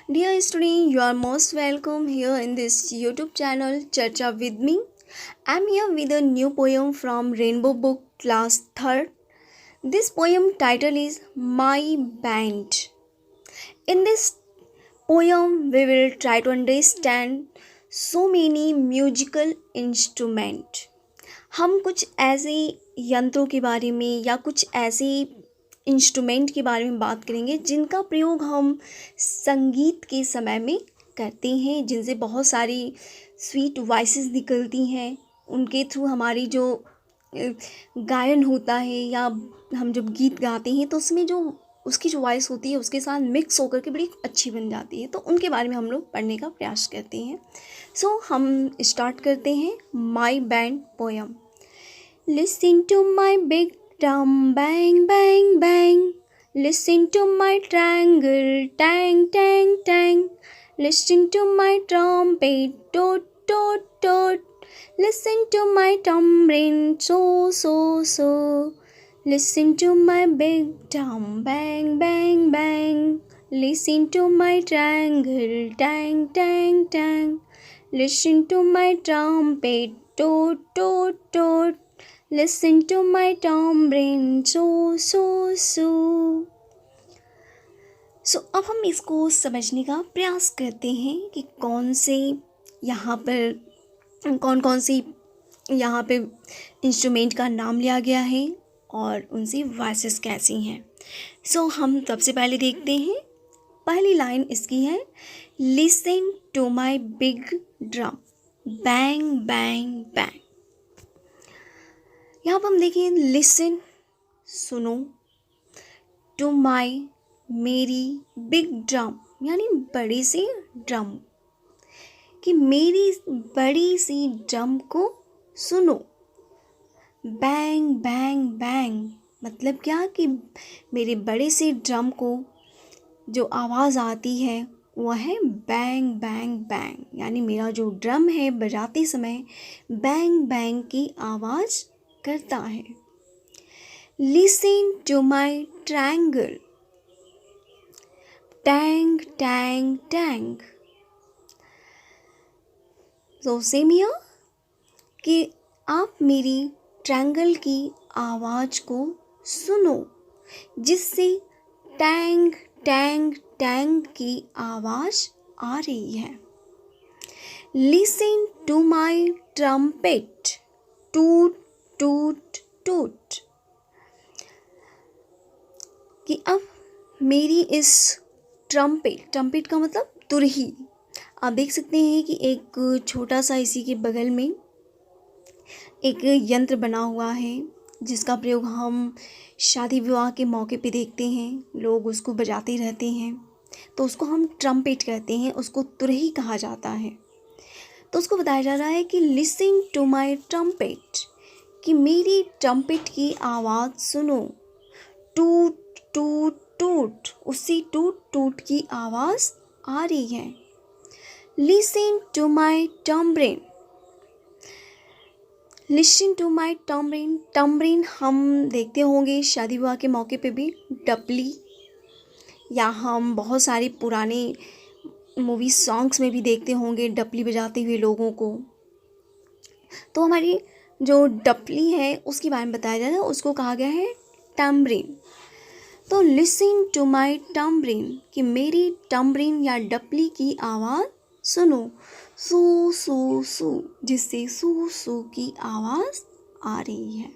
Dear student, you are most welcome here in this YouTube channel Charcha with me. I am here with a new poem from Rainbow Book Class 3rd. This poem title is My Band. In this poem, we will try to understand so many musical instruments. हम कुछ ऐसे यंत्रों के बारे में या कुछ ऐसे इंस्ट्रूमेंट के बारे में बात करेंगे जिनका प्रयोग हम संगीत के समय में करते हैं, जिनसे बहुत सारी स्वीट वॉइसेस निकलती हैं। उनके थ्रू हमारी जो गायन होता है या हम जब गीत गाते हैं तो उसमें जो उसकी जो वॉइस होती है उसके साथ मिक्स होकर के बड़ी अच्छी बन जाती है। तो उनके बारे में हम लोग पढ़ने का प्रयास करते हैं। सो हम स्टार्ट करते हैं माई band poem. Listen to my big drum, bang, bang, bang. Listen to my triangle, tang, tang, tang. Listen to my trumpet, toot, toot, toot. Listen to my tambourine, so, so, so. Listen to my big drum, bang, bang, bang. Listen to my triangle, tang, tang, tang. Listen to my trumpet, toot, toot, toot. Listen to my tambourine, so, so, so. So अब हम इसको समझने का प्रयास करते हैं कि कौन कौन सी यहाँ पे इंस्ट्रूमेंट का नाम लिया गया है और उनसी वॉइसेस कैसी हैं। सो हम सबसे पहले देखते हैं, पहली लाइन इसकी है, listen to my big drum, bang bang bang. यहाँ पर हम देखें लिसन सुनो, टू माई मेरी, बिग ड्रम यानी बड़ी सी ड्रम, कि मेरी बड़ी सी ड्रम को सुनो। बैंग बैंग बैंग मतलब क्या कि मेरे बड़े से ड्रम को जो आवाज़ आती है वह है बैंग बैंग बैंग, यानी मेरा जो ड्रम है बजाते समय बैंग बैंग की आवाज़ करता है। Listen to my triangle, tang tang tang. So same here कि आप मेरी ट्रायंगल की आवाज़ को सुनो, जिससे टैंग टैंग टैंग की आवाज़ आ रही है। लिसन टू माई ट्रम्पेट, टूट टूट टूट, कि अब मेरी इस ट्रम्पेट का मतलब तुरही। आप देख सकते हैं कि एक छोटा सा इसी के बगल में एक यंत्र बना हुआ है जिसका प्रयोग हम शादी विवाह के मौके पे देखते हैं, लोग उसको बजाते रहते हैं, तो उसको हम ट्रम्पेट कहते हैं, उसको तुरही कहा जाता है। तो उसको बताया जा रहा है कि लिसन टू माई ट्रम्पेट, कि मेरी ट्रम्पेट की आवाज़ सुनो, टूट टूट टूट, उसी टूट टूट की आवाज़ आ रही है। Listen to my tambourine, listen to my tambourine, tambourine हम देखते होंगे शादी विवाह के मौके पे भी डपली, या हम बहुत सारे पुराने मूवी सॉन्ग्स में भी देखते होंगे डपली बजाते हुए लोगों को। तो हमारी जो डपली है उसके बारे में बताया जाता है, उसको कहा गया है टम्बरिन। तो लिसन टू माई टम्बरिन, कि मेरी टम्बरिन या डपली की आवाज़ सुनो, सू सू सू, जिससे सू सू की आवाज़ आ रही है।